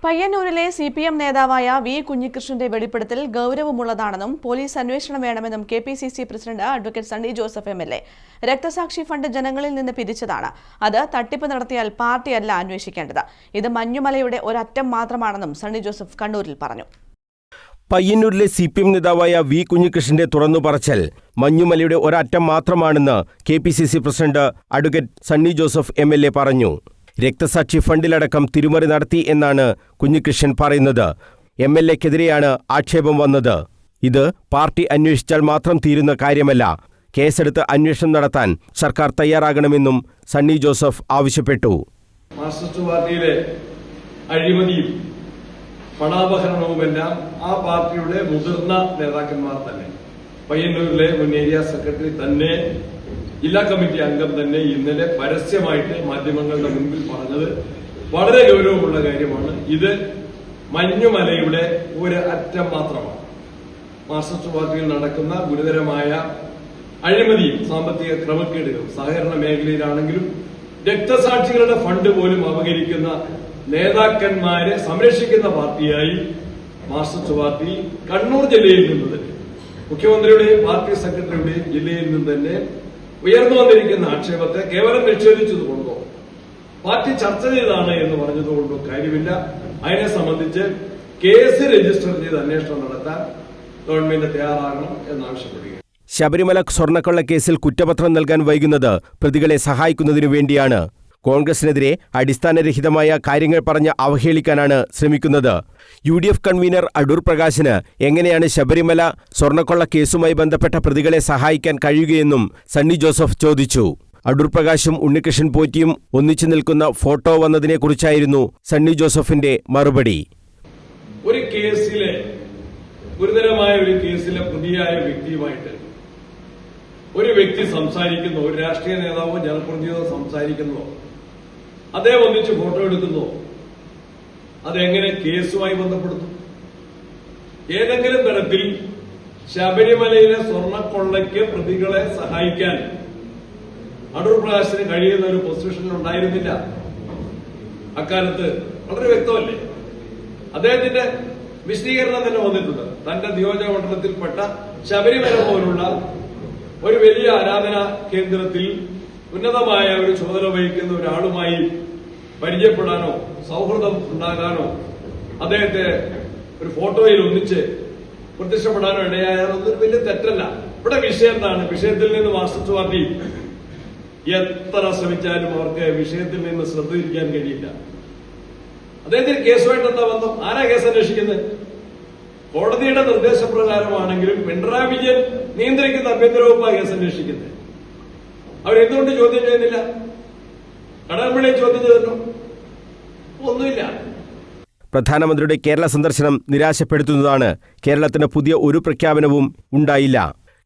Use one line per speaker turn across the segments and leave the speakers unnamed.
പയ്യന്നൂരിലെ CPM നേതാവായ V കുഞ്ഞികൃഷ്ണന്റെ വെളിപ്പെടുത്തൽ ഗൗരവമുള്ളതാണെന്നും police അന്വേഷണം വേണമെന്നും KPCC president advocate Sunny Joseph MLA. രക്തസാക്ഷി ഫണ്ട് ജനങ്ങളിൽ നിന്ന് പിരിച്ചതാണ്. അത് തട്ടിപ്പ് നടത്തിയാൽ പാർട്ടിയല്ല അന്വേഷിക്കേണ്ടത്. ഇത് മഞ്ഞുമലയുടെ ഒരറ്റം മാത്രമാണെന്നും സണ്ണി ജോസഫ് കണ്ണൂരിൽ പറഞ്ഞു.
പയ്യന്നൂരിലെ CPM നേതാവായ വി കുഞ്ഞികൃഷ്ണന്റെ തുറന്നു പറച്ചൽ മഞ്ഞുമലയുടെ ഒരറ്റം മാത്രമാണെന്ന് KPCC president advocate Sunny Joseph MLA പറഞ്ഞു. രക്തസാക്ഷി ഫണ്ടിലടക്കം തിരിമറി നടത്തി എന്നാണ് കുഞ്ഞികൃഷ്ണൻ പറയുന്നത്. MLAക്കെതിരെയാണ് ആക്ഷേപം വന്നത്. ഇത് പാർട്ടി അന്വേഷിച്ചാൽ മാത്രം തീരുന്ന കാര്യമല്ല. കേസെടുത്ത് അന്വേഷണം നടത്താൻ സർക്കാർ തയ്യാറാകണമെന്നും സണ്ണി ജോസഫ് ആവശ്യപ്പെട്ടു.
മാർക്സിസ്റ്റ് പാർട്ടിയിലെ അഴിമതിയും പണാപഹരണവുമെല്ലാം ആ പാർട്ടിയുടെ മുതിർന്ന നേതാക്കന്മാർ തന്നെ, പയ്യന്നൂരിലെ മുൻ ഏരിയ സെക്രട്ടറി തന്നെ, ജില്ലാ കമ്മിറ്റി അംഗം തന്നെ ഇന്നലെ പരസ്യമായിട്ട് മാധ്യമങ്ങളുടെ മുൻപിൽ പറഞ്ഞത് വളരെ ഗൗരവമുള്ള കാര്യമാണ്. ഇത് മഞ്ഞുമലയുടെ ഒരു അറ്റം മാത്രമാണ്. മാർക്സിസ്റ്റ് പാർട്ടിയിൽ നടക്കുന്ന ഗുരുതരമായ അഴിമതിയും സാമ്പത്തിക ക്രമക്കേടുകളും സഹകരണ മേഖലയിലാണെങ്കിലും രക്തസാക്ഷികളുടെ ഫണ്ട് പോലും അപഹരിക്കുന്ന നേതാക്കന്മാരെ സംരക്ഷിക്കുന്ന പാർട്ടിയായി മാർക്സിസ്റ്റ് പാർട്ടി കണ്ണൂർ ജില്ലയിൽ നിന്ന് തന്നെ, മുഖ്യമന്ത്രിയുടെയും പാർട്ടി സെക്രട്ടറിയുടെയും ജില്ലയിൽ നിന്ന് തന്നെ ഉയർന്നു വന്നിരിക്കുന്ന ആക്ഷേപത്തെ കേവലം നിഷേധിച്ചതുകൊണ്ടോ പാർട്ടി ചർച്ച ചെയ്താണ് എന്ന് പറഞ്ഞതുകൊണ്ടോ കാര്യമില്ല. അതിനെ സംബന്ധിച്ച് കേസ് രജിസ്റ്റർ ചെയ്ത് അന്വേഷണം നടത്താൻ ഗവൺമെന്റ് തയ്യാറാകണം എന്നാവശ്യപ്പെടുകയാണ്.
ശബരിമല സ്വർണ്ണക്കൊള്ള കേസിൽ കുറ്റപത്രം നൽകാൻ വൈകുന്നത് പ്രതികളെ സഹായിക്കുന്നതിനു വേണ്ടിയാണ്. കോൺഗ്രസിനെതിരെ അടിസ്ഥാനരഹിതമായ കാര്യങ്ങൾ പറഞ്ഞ് അവഹേളിക്കാനാണ് ശ്രമിക്കുന്നത്. UDF കൺവീനർ അടൂർ പ്രകാശിന് എങ്ങനെയാണ് ശബരിമല സ്വർണ്ണക്കൊള്ള കേസുമായി ബന്ധപ്പെട്ട പ്രതികളെ സഹായിക്കാൻ കഴിയുകയെന്നും സണ്ണി ജോസഫ് ചോദിച്ചു. അടൂർ പ്രകാശും ഉണ്ണികൃഷ്ണൻ പോറ്റിയും ഒന്നിച്ചു നിൽക്കുന്ന ഫോട്ടോ വന്നതിനെക്കുറിച്ചായിരുന്നു സണ്ണി ജോസഫിന്റെ മറുപടി.
ഒരു കേസിലെ ഗുരുതരമായ ഒരു കേസിലെ പ്രതിയായ വ്യക്തിയുമായിട്ട് ഒരു വ്യക്തി സംസാരിക്കുന്നു, ഒരു രാഷ്ട്രീയ നേതാവോ ജനപ്രതിനിധിയോ സംസാരിക്കുന്നോ, അദ്ദേഹം ഒന്നിച്ച് ഫോട്ടോ എടുക്കുന്നു, അതെങ്ങനെ കേസുമായി ബന്ധപ്പെടുത്തും? ഏതെങ്കിലും തരത്തിൽ ശബരിമലയിലെ സ്വർണ്ണക്കൊള്ളയ്ക്ക് പ്രതികളെ സഹായിക്കാൻ അടൂർ പ്രകാശിന് കഴിയുന്ന ഒരു പൊസിഷനിൽ ഉണ്ടായിരുന്നില്ല. അക്കാലത്ത് വളരെ വ്യക്തമല്ലേ? അദ്ദേഹത്തിന്റെ വിശദീകരണം തന്നെ വന്നിട്ടുണ്ട്. തന്റെ നിയോജക മണ്ഡലത്തിൽപ്പെട്ട ശബരിമല പോലുള്ള ഒരു വലിയ ആരാധനാ കേന്ദ്രത്തിൽ ഉന്നതമായ ഒരു ചുമതല വഹിക്കുന്ന ഒരാളുമായി പരിചയപ്പെടാനോ സൗഹൃദം ഉണ്ടാകാനോ അദ്ദേഹത്തെ ഒരു ഫോട്ടോയിൽ ഒന്നിച്ച് പ്രത്യക്ഷപ്പെടാനോ ഇടയായാൽ അതൊരു വലിയ തെറ്റല്ല. ഇവിടെ വിഷയം എന്താണ്? വിഷയത്തിൽ നിന്ന് മാർക്സിസ്റ്റ് പാർട്ടി എത്ര ശ്രമിച്ചാലും അവർക്ക് വിഷയത്തിൽ നിന്ന് ശ്രദ്ധ തിരിക്കാൻ കഴിയില്ല. അദ്ദേഹത്തിന് കേസുമായിട്ട് എന്താ ബന്ധം? ആരാ കേസ് അന്വേഷിക്കുന്നത്? കോടതിയുടെ നിർദ്ദേശപ്രകാരമാണെങ്കിലും പിണറായി വിജയൻ നിയന്ത്രിക്കുന്ന ആഭ്യന്തര വകുപ്പാണ് കേസ് അന്വേഷിക്കുന്നത്. അവരെന്തുകൊണ്ട് ചോദ്യം ചെയ്യുന്നില്ല? കടകംപള്ളിയെ ചോദ്യം ചെയ്തല്ലോ, ഒന്നുമില്ല.
പ്രധാനമന്ത്രിയുടെ കേരള സന്ദർശനം നിരാശപ്പെടുത്തുന്നതാണ്. കേരളത്തിന് പുതിയ ഒരു പ്രഖ്യാപനവും ഉണ്ടായില്ല.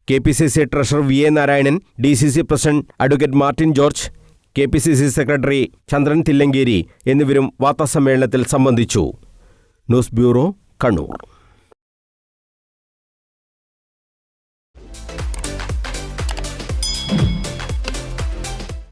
KPCC treasurer VA Narayanan, DCC president advocate Martin George, KPCC secretary Chandran Thillankeri എന്നിവരും വാർത്താസമ്മേളനത്തിൽ സംബന്ധിച്ചു. News bureau, Kannur.